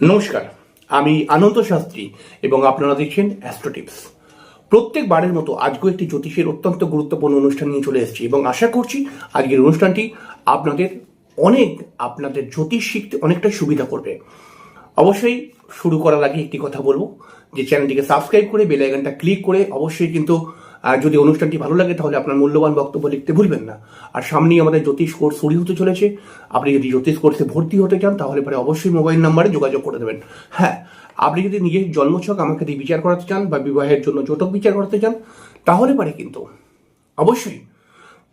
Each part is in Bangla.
নমস্কার, আমি আনন্দ শাস্ত্রী এবং আপনারা দেখছেন অ্যাস্ট্রো টিপস। প্রত্যেকবারের মতো আজকেও একটি জ্যোতিষের অত্যন্ত গুরুত্বপূর্ণ অনুষ্ঠান নিয়ে চলে এসেছি এবং আশা করছি আজকের অনুষ্ঠানটি আপনাদের জ্যোতিষ শিখতে অনেকটা সুবিধা করবে। অবশ্যই শুরু করার আগে একটি কথা বলবো যে চ্যানেলটিকে সাবস্ক্রাইব করে বেল আইকনটা ক্লিক করে অবশ্যই কিন্তু যদি অনুষ্ঠানটি ভালো লাগে তাহলে আপনার মূল্যবান বক্তব্য লিখতে ভুলবেন না। আর সামনেই আমাদের জ্যোতিষ কোর্স শুরু হতে চলেছে। আপনি যদি জ্যোতিষ কোর্সে ভর্তি হতে চান তাহলে পরে অবশ্যই মোবাইল নাম্বারে যোগাযোগ করে দেবেন। হ্যাঁ, আপনি যদি নিজের জন্মছক আমাকে দিয়ে বিচার করাতে চান বা বিবাহের জন্য জটক বিচার করাতে চান তাহলে পারে কিন্তু অবশ্যই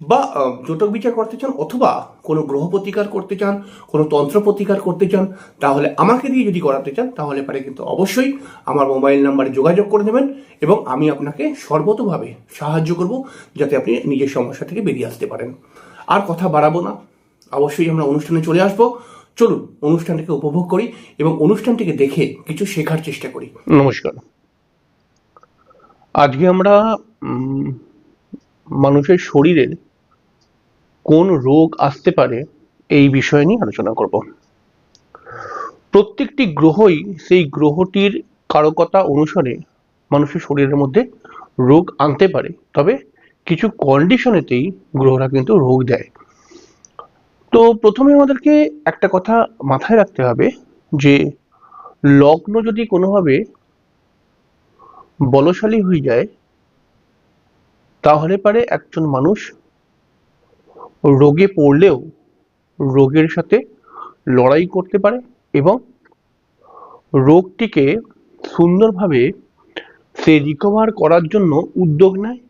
বা জটক বিচার করতে চান অথবা কোনো গ্রহ প্রতিকার করতে চান, কোনো তন্ত্র প্রতিকার করতে চান, তাহলে আমাকে দিয়ে যদি করাতে চান তাহলে পারে কিন্তু অবশ্যই আমার মোবাইল নাম্বারে যোগাযোগ করে নেবেন এবং আমি আপনাকে সর্বতোভাবে সাহায্য করব যাতে আপনি নিজের সমস্যা থেকে বেরিয়ে আসতে পারেন। আর কথা বাড়াবো না, অবশ্যই আমরা অনুষ্ঠানে চলে আসবো। চলুন অনুষ্ঠানটিকে উপভোগ করি এবং অনুষ্ঠানটিকে দেখে কিছু শেখার চেষ্টা করি। নমস্কার। আজকে আমরা মানুষের শরীরে কোন রোগ আসতে পারে এই বিষয় নিয়ে আলোচনা করব। প্রত্যেকটি গ্রহই সেই গ্রহটির কারকতা অনুসারে মানুষের শরীরের মধ্যে রোগ আনতে পারে, তবে কিছু কন্ডিশনেতেই গ্রহরা কিন্তু রোগ দেয়। তো প্রথমে আমাদেরকে একটা কথা মাথায় রাখতে হবে যে লগ্ন যদি কোনোভাবে বলশালী হয়ে যায় তাহলে পারে একজন মানুষ রোগে পড়লেও রোগের সাথে লড়াই করতে পারে এবং রোগটিকে সুন্দরভাবে সে রিকভার করার জন্য উদ্যোগ নেয়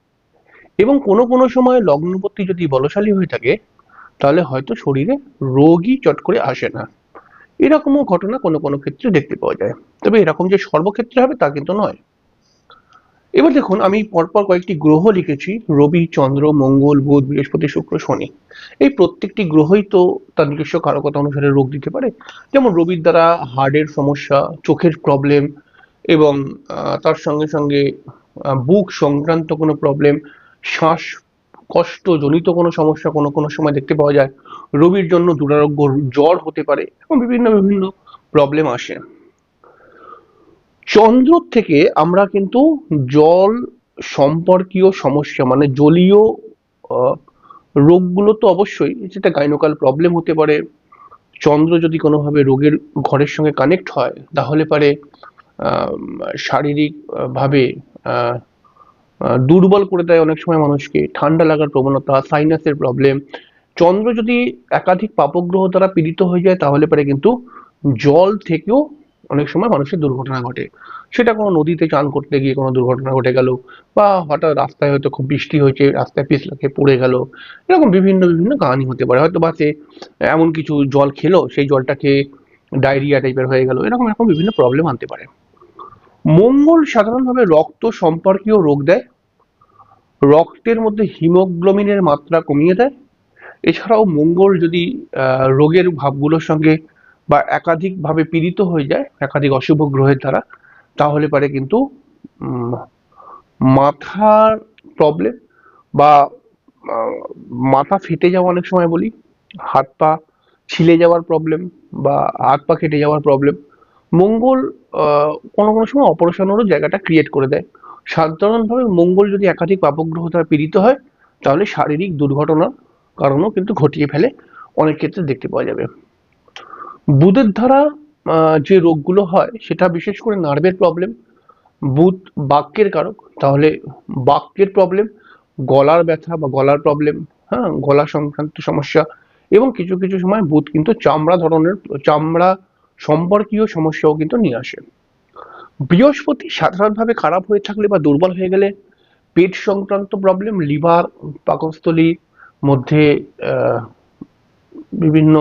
এবং কোনো কোনো সময় লগ্নপতি যদি বলশালী হয়ে থাকে তাহলে হয়তো শরীরে রোগই চট করে আসে না। এরকমও ঘটনা কোনো কোনো ক্ষেত্রে দেখতে পাওয়া যায়, তবে এরকম যে সর্বক্ষেত্রে হবে তা কিন্তু নয়। এবার দেখুন, আমি পরপর কয়েকটি গ্রহ লিখেছি: রবি, চন্দ্র, মঙ্গল, বুধ, বৃহস্পতি, শুক্র, শনি। এই প্রত্যেকটি গ্রহই তো তার নিজস্ব কারকতা অনুসারে রোগ দিতে পারে। যেমন রবির দ্বারা হার্টের সমস্যা, চোখের প্রবলেম এবং তার সঙ্গে সঙ্গে বুক সংক্রান্ত কোনো প্রবলেম, শ্বাসকষ্টজনিত কোনো সমস্যা কোনো কোনো সময় দেখতে পাওয়া যায়। রবির জন্য দুরারোগ্য জ্বর হতে পারে এবং বিভিন্ন বিভিন্ন প্রবলেম আসে। চন্দ্র থেকে আমরা কিন্তু জল সম্পর্কীয় সমস্যা মানে জলীয় রোগগুলো তো অবশ্যই, যেটা গাইনোকাল প্রবলেম হতে পারে। চন্দ্র যদি কোনোভাবে রোগের ঘরের সঙ্গে কানেক্ট হয় তাহলে পারে শারীরিক ভাবে দুর্বল করে দেয় অনেক সময় মানুষকে, ঠান্ডা লাগার প্রবণতা, সাইনাসের প্রবলেম। চন্দ্র যদি একাধিক পাপগ্রহ দ্বারা পীড়িত হয়ে যায় তাহলে পারে কিন্তু জল থেকেও অনেক সময় মানুষের দুর্ঘটনা ঘটে। সেটা কোনো নদীতে চান করতে গিয়ে কোনো দুর্ঘটনা ঘটে গেল, বা হঠাৎ রাস্তায় হয়তো খুব বৃষ্টি হয়েছে, রাস্তায় পিছলা খেয়ে পড়ে গেল। এরকম বিভিন্ন বিভিন্ন কাহিনী হতে পারে। হয়তো বা সে এমন কিছু জল খেলো, সেই জলটা খেয়ে ডায়রিয়া টাইপের হয়ে গেল। এরকম এরকম বিভিন্ন প্রবলেম আনতে পারে। মঙ্গল সাধারণভাবে রক্ত সম্পর্কীয় রোগ দেয়, রক্তের মধ্যে হিমোগ্লোবিনের মাত্রা কমিয়ে দেয়। এছাড়াও মঙ্গল যদি রোগের ভাবগুলোর সঙ্গে বা একাধিকভাবে পীড়িত হয়ে যায় একাধিক অশুভ গ্রহের দ্বারা তাহলে পারে কিন্তু মাথার প্রবলেম বা মাথা ফেটে যাওয়া, অনেক সময় বলি হাত পা ছিলে যাওয়ার প্রবলেম বা হাত পা কেটে যাওয়ার প্রবলেম। মঙ্গল কোনো কোনো সময় অপারেশনেরও জায়গাটা ক্রিয়েট করে দেয়। সাধারণভাবে মঙ্গল যদি একাধিক পাপগ্রহ দ্বারা পীড়িত হয় তাহলে শারীরিক দুর্ঘটনার কারণও কিন্তু ঘটিয়ে ফেলে, অনেক ক্ষেত্রে দেখতে পাওয়া যাবে। বুধের দ্বারা যে রোগগুলো হয় সেটা বিশেষ করে নার্ভের প্রবলেম। বুধ বাক্যের কারক, তাহলে বাক্যের প্রবলেম, গলার ব্যথা বা গলার প্রবলেম, হ্যাঁ, গলা সংক্রান্ত সমস্যা এবং কিছু কিছু সময় বুধ কিন্তু চামড়া সম্পর্কীয় সমস্যাও কিন্তু নিয়ে আসে। বৃহস্পতি সাধারণভাবে খারাপ হয়ে থাকলে বা দুর্বল হয়ে গেলে পেট সংক্রান্ত প্রবলেম, লিভার, পাকস্থলীর মধ্যে বিভিন্ন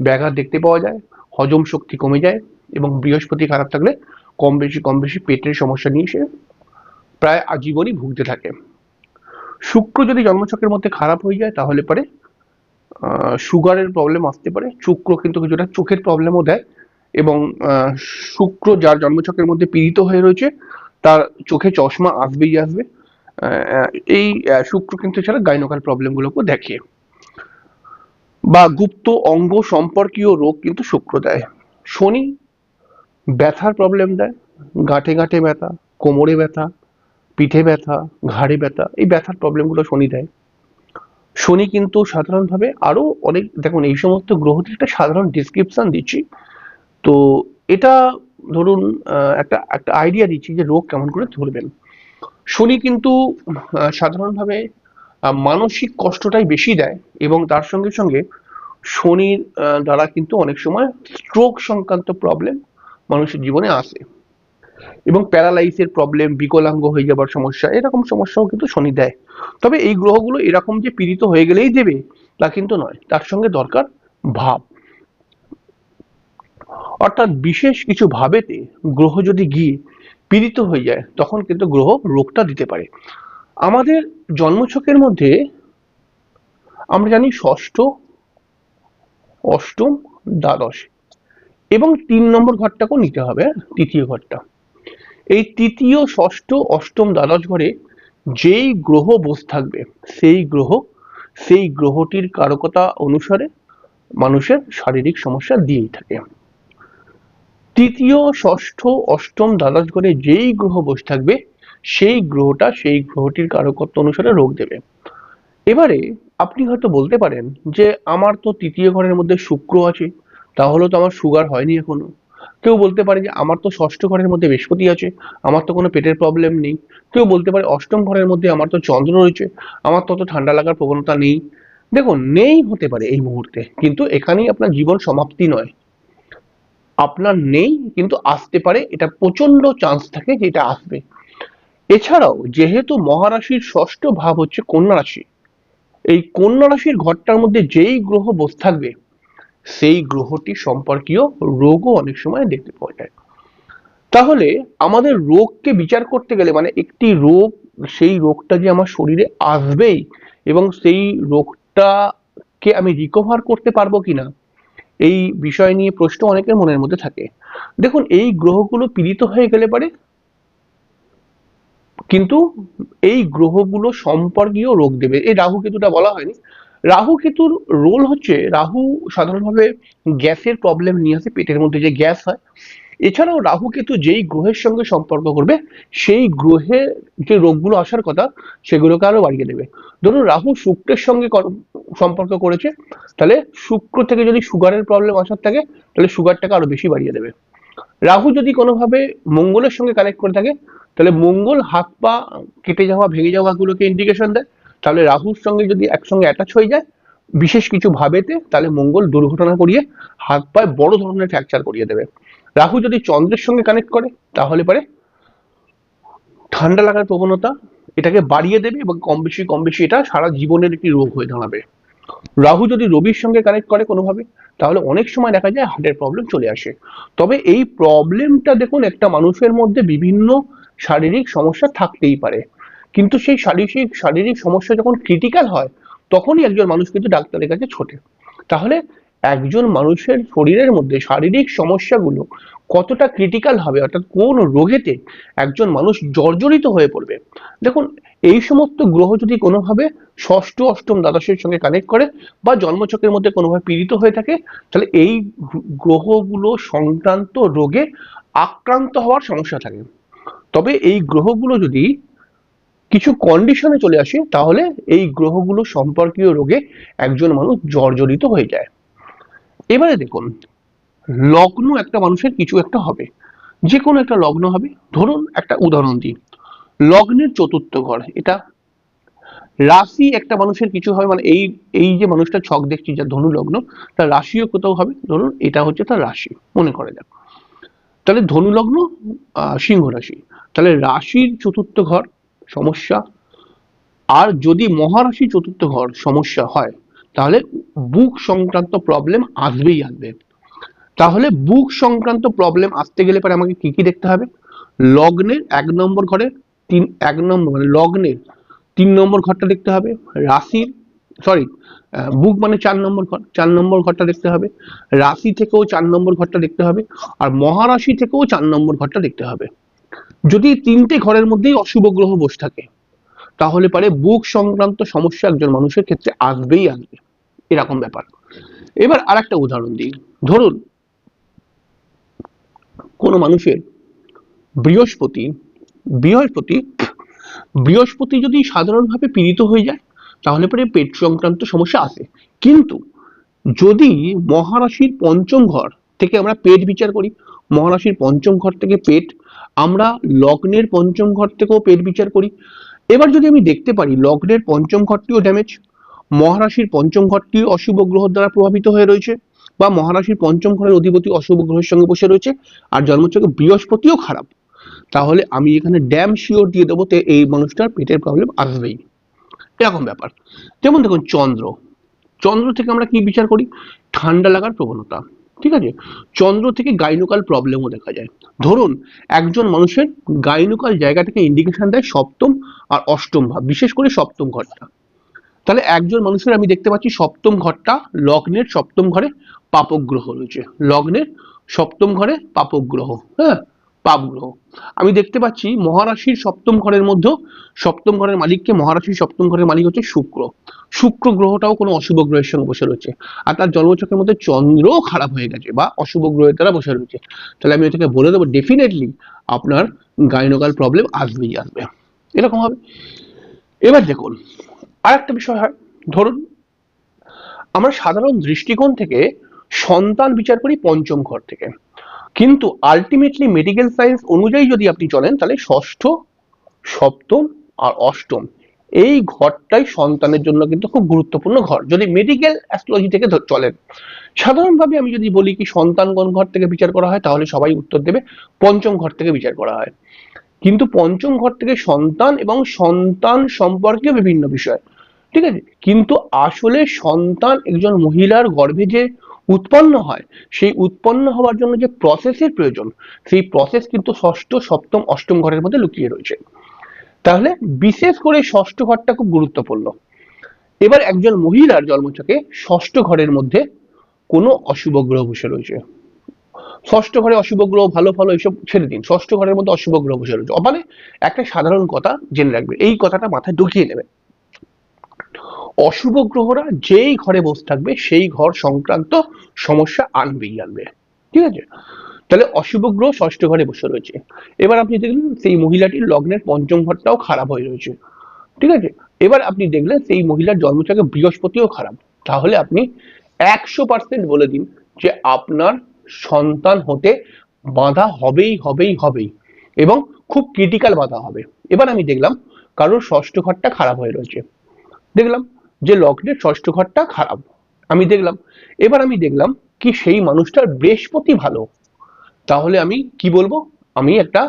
ব্যাঘাত দেখতে পাওয়া যায়, হজম শক্তি কমে যায় এবং বৃহস্পতি খারাপ থাকলে কম বেশি পেটের সমস্যা নিয়ে সে প্রায় আজীবনই ভুগতে থাকে। শুক্র যদি জন্মছকের মধ্যে খারাপ হয়ে যায় তাহলে পরে সুগারের প্রবলেম আসতে পারে। শুক্র কিন্তু কিছুটা চোখের প্রবলেমও দেয় এবং শুক্র যার জন্মছকের মধ্যে পীড়িত হয়ে রয়েছে তার চোখে চশমা আসবেই আসবে। এই শুক্র কিন্তু এছাড়া গাইনোকাল প্রবলেমগুলোকেও দেখে। বা গুপ্ত অঙ্গ সম্পর্কীয় রোগ কিন্তু শুক্র দেয়। শনি ব্যথার প্রবলেম দেয়, গাঁটে গাঁটে ব্যথা, কোমরে ব্যথা, পিঠে ব্যথা, ঘাড়ে ব্যথা, এই ব্যথার প্রবলেমগুলো শনি দেয়। শনি কিন্তু সাধারণভাবে আরো অনেক, দেখুন এই সমস্ত গ্রহটির একটা সাধারণ ডিসক্রিপশন দিচ্ছি, তো এটা ধরুন একটা একটা আইডিয়া দিচ্ছি যে রোগ কেমন করে ধরবেন। শনি কিন্তু সাধারণভাবে মানসিক কষ্টটাই বেশি দেয়, এবং তার সঙ্গে সঙ্গে শনির দ্বারা কিন্তু অনেক সময় স্ট্রোক সংক্রান্ত প্রবলেম মানুষের জীবনে আসে, এবং প্যারালাইসের প্রবলেম, বিকলাঙ্গ হয়ে যাবার সমস্যা, এরকম সমস্যাও কিন্তু শনি দেয়। তবে এই গ্রহগুলো এরকম যে পীড়িত হয়ে গেলেই দেবে তা কিন্তু নয়, তার সঙ্গে দরকার ভাব, অর্থাৎ বিশেষ কিছু ভাবেতে গ্রহ যদি গিয়ে পীড়িত হয়ে যায় তখন কিন্তু গ্রহ রোগটা দিতে পারে। আমাদের জন্মছকের মধ্যে আমরা জানি ষষ্ঠ, অষ্টম, দ্বাদশ এবং 3 নম্বর ঘরটাকেও নিতে হবে, তৃতীয় ঘরটা। এই তৃতীয়, ষষ্ঠ, অষ্টম, দ্বাদশ ঘরে যেই গ্রহ বসে থাকবে সেই গ্রহটির কারকতা অনুসারে মানুষের শারীরিক সমস্যা দিয়েই থাকে। তৃতীয়, ষষ্ঠ, অষ্টম, দ্বাদশ ঘরে যেই গ্রহ বসে থাকবে সেই গ্রহটির কারকত্ব অনুসারে রোগ দেবে। এবারে আপনি হয়তো বলতে পারেন যে আমার তো তৃতীয় ঘরের মধ্যে শুক্র আছে, তাহলে তো আমার সুগার হয়নি এখনো। কেউ বলতে পারে যে আমার তো ষষ্ঠ ঘরের মধ্যে বৃহস্পতি আছে, আমার তো কোনো পেটের প্রবলেম নেই। কেউ বলতে পারে অষ্টম ঘরের মধ্যে আমার তো চন্দ্র রয়েছে, আমার তো অত ঠান্ডা লাগার প্রবণতা নেই। দেখুন, নেই হতে পারে এই মুহূর্তে, কিন্তু এখানেই আপনার জীবন সমাপ্তি নয়। আপনার নেই, কিন্তু আসতে পারে, এটা প্রচন্ড চান্স থাকে যে এটা আসবে। এছাড়াও যেহেতু মহারাশির ষষ্ঠ ভাব হচ্ছে কন্যা রাশি, এই কন্যা রাশির ঘরটার মধ্যে যেই গ্রহ বসে থাকবে সেই গ্রহটি সম্পর্কীয় রোগও অনেক সময় দেখতে পাওয়া যায়। তাহলে আমাদের রোগকে বিচার করতে গেলে, মানে একটি রোগ, সেই রোগটা যে আমার শরীরে আসবেই এবং সেই রোগটাকে আমি রিকভার করতে পারবো কিনা, এই বিষয় নিয়ে প্রশ্ন অনেকের মনের মধ্যে থাকে। দেখুন, এই গ্রহগুলো পীড়িত হয়ে গেলে পারে, কিন্তু এই গ্রহগুলো সম্পর্কীয় রোগ দেবে। এই রাহু কেতুটা বলা হয়নি, রাহু কেতুর রোল হচ্ছে, রাহু সাধারণভাবে গ্যাসের প্রবলেম নিয়ে আসে, পেটের মধ্যে যে গ্যাস হয়। এছাড়াও রাহু কেতু যেই গ্রহের সঙ্গে সম্পর্ক করবে সেই গ্রহের যে রোগগুলো আসার কথা সেগুলোকে আরো বাড়িয়ে দেবে। ধরুন রাহু শুক্রের সঙ্গে সম্পর্ক করেছে, তাহলে শুক্র থেকে যদি সুগারের প্রবলেম আসার থাকে তাহলে সুগারটাকে আরো বেশি বাড়িয়ে দেবে। রাহু যদি কোনোভাবে মঙ্গলের সঙ্গে কানেক্ট করে থাকে তাহলে মঙ্গল হাত পা কেটে যাওয়া, ভেঙে যাওয়া গুলোকে ইন্ডিকেশন দেয়। তাহলে রাহুর সঙ্গে যদি একসঙ্গে অ্যাটাচ হয়ে যায় বিশেষ কিছু ভাবেতে, তাহলে মঙ্গল দুর্ঘটনা করিয়ে হাত পায়ে বড় ধরনের ফ্র্যাকচার করিয়ে দেবে। রাহু যদি চন্দ্রের সঙ্গে কানেক্ট করে তাহলে পারে ঠান্ডা লাগার প্রবণতা এটাকে বাড়িয়ে দেবে, এবং কম বেশি এটা সারা জীবনের একটি রোগ হয়ে দাঁড়াবে। রাহু যদি রবির সঙ্গে কানেক্ট করে কোনোভাবে তাহলে অনেক সময় দেখা যায় হার্টের প্রবলেম চলে আসে। তবে এই প্রবলেমটা দেখুন, একটা মানুষের মধ্যে বিভিন্ন শারীরিক সমস্যা থাকতেই পারে, কিন্তু সেই শারীরিক সমস্যা যখন ক্রিটিক্যাল হয় তখনই একজন মানুষ কিন্তু ডাক্তারের কাছে ছোটে। তাহলে একজন মানুষের শরীরের মধ্যে শারীরিক সমস্যাগুলো কতটা ক্রিটিক্যাল হবে, অর্থাৎ কোন রোগেতে একজন মানুষ জর্জরিত হয়ে পড়বে। দেখুন, এই সমস্ত গ্রহ যদি কোনোভাবে ষষ্ঠ, অষ্টম, দ্বাদশের সঙ্গে কানেক্ট করে বা জন্মছকের মধ্যে কোনোভাবে পীড়িত হয়ে থাকে তাহলে এই গ্রহগুলো সংক্রান্ত রোগে আক্রান্ত হওয়ার সমস্যা থাকে। তবে এই গ্রহগুলো যদি কিছু কন্ডিশনে চলে আসে তাহলে এই গ্রহগুলো সম্পর্কীয় রোগে একজন মানুষ জর্জরিত হয়ে যায়। এবারে দেখুন, লগ্ন একটা মানুষের কিছু একটা হবে, যে কোনো একটা লগ্ন হবে। ধরুন একটা উদাহরণ দিই, লগ্নের চতুর্থ ঘর, এটা রাশি একটা মানুষের কিছু হবে, মানে এই এই যে মানুষটা ছক দেখছি যা ধনু লগ্ন, তার রাশিও কোথাও হবে। ধরুন এটা হচ্ছে তার রাশি মনে করে যাক, তাহলে ধনু লগ্ন, সিংহ রাশি, তাহলে রাশির চতুর্থ ঘর সমস্যা। আর যদি মহারাশি চতুর্থ ঘর সমস্যা হয় তাহলে বুক সংক্রান্ত প্রবলেম আসবেই আসবে। তাহলে বুক সংক্রান্ত প্রবলেম আসতে গেলে পরে আমাকে কি কি দেখতে হবে? লগ্নের 1 নম্বর ঘরে 1 নম্বর মানে লগ্নের 3 নম্বর ঘরটা দেখতে হবে, রাশির, সরি, বুক মানে 4 নম্বর ঘর, 4 নম্বর ঘরটা দেখতে হবে, রাশি থেকেও 4 নম্বর ঘরটা দেখতে হবে, আর মহারাশি থেকেও 4 নম্বর ঘরটা দেখতে হবে। যদি 3টে ঘরের মধ্যেই অশুভ গ্রহ বসে থাকে তাহলে পারে বুক সংক্রান্ত সমস্যা একজন মানুষের ক্ষেত্রে আসবেই আসবে, এরকম ব্যাপার। এবার আর একটা উদাহরণ দিই, ধরুন কোনো মানুষের বৃহস্পতি বৃহস্পতি বৃহস্পতি যদি সাধারণভাবে পীড়িত হয়ে যায় তাহলে পরে পেট সংক্রান্ত সমস্যা আসে। কিন্তু যদি মহারাশির পঞ্চম ঘর থেকে আমরা পেট বিচার করি, মহারাশির পঞ্চম ঘর থেকে পেট, আমরা লগ্নের পঞ্চম ঘর থেকেও পেট বিচার করি, এবার যদি আমি দেখতে পারি লগ্নের পঞ্চম ঘরটিও ড্যামেজ, মহারাশির পঞ্চম ঘরটি অশুভ গ্রহ দ্বারা প্রভাবিত হয়ে রয়েছে, বা মহারাশির পঞ্চম ঘরের অধিপতি অশুভ গ্রহের সঙ্গে বসে রয়েছে, আর জন্মছকে বৃহস্পতিও খারাপ, তাহলে আমি এখানে ড্যাম শিওর দিয়ে দেবো এই মানুষটার পেটের প্রবলেম আসবেই। এরকম ব্যাপার। যেমন দেখুন চন্দ্র, চন্দ্র থেকে আমরা কি বিচার করি? ঠান্ডা লাগার প্রবণতা, ঠিক আছে? চন্দ্র থেকে গাইনোকাল প্রবলেমও দেখা যায়। ধরুন একজন মানুষের গাইনোকাল জায়গাটাকে ইন্ডিকেশন দেয় সপ্তম আর অষ্টম ভাব, বিশেষ করে সপ্তম ঘরটা। তাহলে একজন মানুষের আমি দেখতে পাচ্ছি সপ্তম ঘরটা, লগ্নের সপ্তম ঘরে পাপক গ্রহ রয়েছে, লগ্নের সপ্তম ঘরে পাপক গ্রহ, হ্যাঁ, পাপ গ্রহ। আমি দেখতে পাচ্ছি মহারাশির সপ্তম ঘরের মধ্যে, সপ্তম ঘরের মালিককে, মহারাশির সপ্তম ঘরের মালিক হচ্ছে শুক্র, শুক্র গ্রহটাও কোনো অশুভ গ্রহের সঙ্গে বসে রয়েছে, আর তার জন্মছকের মধ্যে চন্দ্রও খারাপ হয়ে গেছে বা অশুভ গ্রহের দ্বারা বসে রয়েছে। তাহলে আমি এটাকে বলে দেবো ডেফিনেটলি আপনার গাইনোকাল প্রবলেম আসবেই আসবে, এরকম হবে। এবার দেখুন আর একটা বিষয় হয়, ধরুন আমরা সাধারণ দৃষ্টিকোণ থেকে সন্তান বিচার করি পঞ্চম ঘর থেকে, কিন্তু আলটিমেটলি মেডিকেল সায়েন্স অনুযায়ী যদি আপনি চলেন তাহলে ষষ্ঠ, সপ্তম আর অষ্টম এই ঘরটাই সন্তানের জন্য কিন্তু খুব গুরুত্বপূর্ণ ঘর, যদি মেডিকেল অ্যাস্ট্রোলজি থেকে চলেন। সাধারণভাবে আমি যদি বলি কি সন্তান কোন ঘর থেকে বিচার করা হয়, তাহলে সবাই উত্তর দেবে পঞ্চম ঘর থেকে বিচার করা হয়। কিন্তু পঞ্চম ঘর থেকে সন্তান এবং সন্তান সম্পর্কে বিভিন্ন বিষয়, ঠিক আছে, কিন্তু আসলে সন্তান একজন মহিলার গর্ভে যে উৎপন্ন হয়, সেই উৎপন্ন হওয়ার জন্য যে প্রসেসের প্রয়োজন, সেই প্রসেস কিন্তু ষষ্ঠ, সপ্তম, অষ্টম ঘরের মধ্যে লুকিয়ে রয়েছে। তাহলে বিশেষ করে ষষ্ঠ ঘরটা খুব গুরুত্বপূর্ণ। এবার একজন মহিলার জন্মছকে ষষ্ঠ ঘরের মধ্যে কোনো অশুভ গ্রহ বসে রয়েছে, ষষ্ঠ ঘরে অশুভ গ্রহ ভালো ভালো এইসব ছেড়ে দিন, ষষ্ঠ ঘরের মধ্যে অশুভ গ্রহ বসে রয়েছে, মানে একটা সাধারণ কথা জেনে রাখবে, এই কথাটা মাথায় ঢুকিয়ে নেবে, অশুভ গ্রহরা যেই ঘরে বসে থাকবে সেই ঘর সংক্রান্ত সমস্যা আনবেই আনবে, ঠিক আছে? তাহলে অশুভ গ্রহ ষষ্ঠ ঘরে বসে রয়েছে, এবার আপনি দেখলেন সেই মহিলাটির লগ্নের পঞ্চম ঘরটাও খারাপ হয়ে রয়েছে, ঠিক আছে? এবার আপনি দেখলেন সেই মহিলার জন্মছকে বৃহস্পতিও খারাপ, তাহলে আপনি 100% বলে দিন যে আপনার সন্তান হতে বাধা হবেই হবেই হবেই, এবং খুব ক্রিটিক্যাল বাধা হবে। এবার আমি দেখলাম কারোর ষষ্ঠ ঘরটা খারাপ হয়ে রয়েছে, দেখলাম যে লগ্নের ষষ্ঠ ঘরটা খারাপ, আমি দেখলাম, এবার আমি দেখলাম কি সেই মানুষটার বৃহস্পতি ভালো, তাহলে আমি কি বলবো? আমি একটা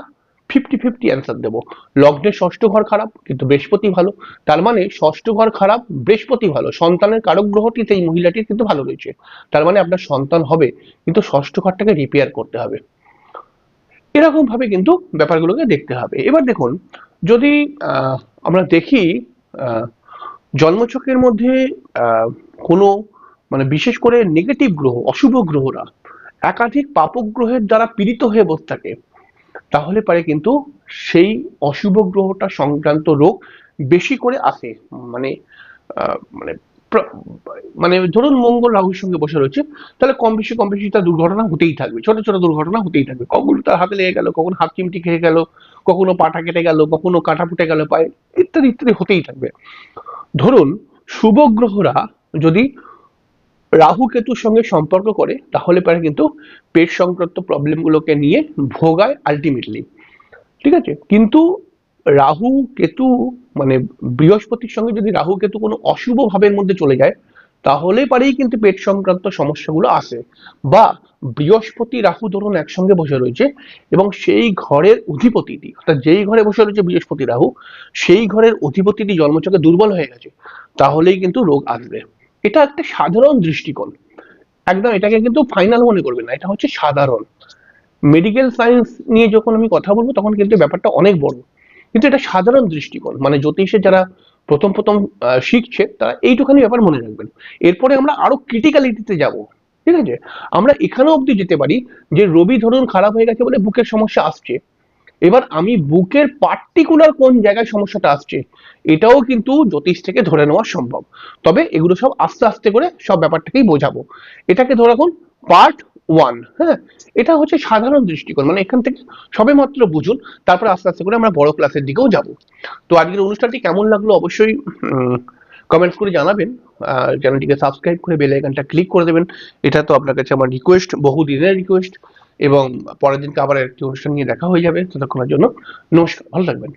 50-50 অ্যান্সার দেবো। লগ্নের ষষ্ঠ ঘর খারাপ কিন্তু বৃহস্পতি ভালো, তার মানে ষষ্ঠ ঘর খারাপ বৃহস্পতি ভালো, সন্তানের কারক গ্রহটি সেই মহিলাটির কিন্তু ভালো রয়েছে, তার মানে আপনার সন্তান হবে, কিন্তু ষষ্ঠ ঘরটাকে রিপেয়ার করতে হবে। এরকম ভাবে কিন্তু ব্যাপারগুলোকে দেখতে হবে। এবার দেখুন যদি আমরা দেখি জন্মছকের মধ্যে কোনো মানে বিশেষ করে নেগেটিভ গ্রহ, অশুভ গ্রহরা একাধিক পাপক গ্রহের দ্বারা পীড়িত হয়ে বসে থাকে, তাহলে পারে কিন্তু সেই অশুভ গ্রহটা সংক্রান্ত রোগ বেশি করে আসে। মানে মানে মানে ধরুন মঙ্গল রাহুর সঙ্গে বসে রয়েছে, তাহলে কম বেশি তার দুর্ঘটনা হতেই থাকবে, ছোট ছোট দুর্ঘটনা হতেই থাকবে, কখনো তার হাতে লেগে গেল, কখনো হাত চিমটি খেয়ে গেল, কখনো পাটা কেটে গেল, কখনো কাঁটা ফুটে গেল পায়ে, ইত্যাদি ইত্যাদি হতেই থাকবে। ধরুন শুভ গ্রহরা যদি রাহু কেতুর সঙ্গে সম্পর্ক করে তাহলে পারে কিন্তু পেট সংক্রান্ত প্রবলেম গুলোকে নিয়ে ভোগায় আলটিমেটলি, ঠিক আছে? কিন্তু রাহু কেতু মানে বৃহস্পতির সঙ্গে যদি রাহু কেতু কোনো অশুভ ভাবের মধ্যে চলে যায় তাহলে পারেই কিন্তু পেট সংক্রান্ত সমস্যাগুলো আসে, বা বৃহস্পতি রাহু ধরুন একসঙ্গে বসে রয়েছে এবং সেই ঘরের অধিপতিটি, অর্থাৎ যেই ঘরে বসে রয়েছে বৃহস্পতি রাহু, সেই ঘরের অধিপতিটি জন্মছকে দুর্বল হয়ে গেছে, তাহলেই কিন্তু রোগ আসবে। এটা একটা সাধারণ দৃষ্টিকোণ, একদম এটাকে কিন্তু ফাইনাল মনে করবেন না, এটা হচ্ছে সাধারণ। মেডিকেল সায়েন্স নিয়ে যখন আমি কথা বলবো তখন কিন্তু ব্যাপারটা অনেক বড়, কিন্তু এটা সাধারণ দৃষ্টিকোণ, মানে জ্যোতিষে যারা প্রথম প্রথম শিখছে তারা এইটুখানি ব্যাপার মনে রাখবেন। এরপরে আমরা আরো ক্রিটিক্যালিটিতে যাব, ঠিক আছে? আমরা এখানেও অব্দি যেতে পারি যে রবি ধরুন খারাপ হয়ে গেছে বলে বুকের সমস্যা আসছে, এবার আমি বুকের পার্টিকুলার কোন জায়গায় সমস্যাটা আসছে এটাও কিন্তু জ্যোতিষ থেকে ধরে নেওয়া সম্ভব, তবে এগুলো সব আস্তে আস্তে করে সব ব্যাপারটাকেই বোঝাবো। এটাকে ধরে রাখুন পার্ট ওয়ান। হ্যাঁ, এটা হচ্ছে সাধারণ দৃষ্টিকোণ, মানে এখান থেকে সবে মাত্র বুঝুন, তারপরে আস্তে আস্তে করে আমরা বড় ক্লাসের দিকেও যাব। তো আজকের অনুষ্ঠানটি কেমন লাগলো অবশ্যই কমেন্টস করে জানাবেন। চ্যানেলটিকে সাবস্ক্রাইব করে বেল আইকনটা ক্লিক করে দেবেন, এটা তো আপনার কাছে আমার রিকোয়েস্ট, বহুদিনের রিকোয়েস্ট। এবং পরের দিনকে আবার একটি অনুষ্ঠান নিয়ে দেখা হয়ে যাবে। ততক্ষণের জন্য নমস্কার, ভালো থাকবেন।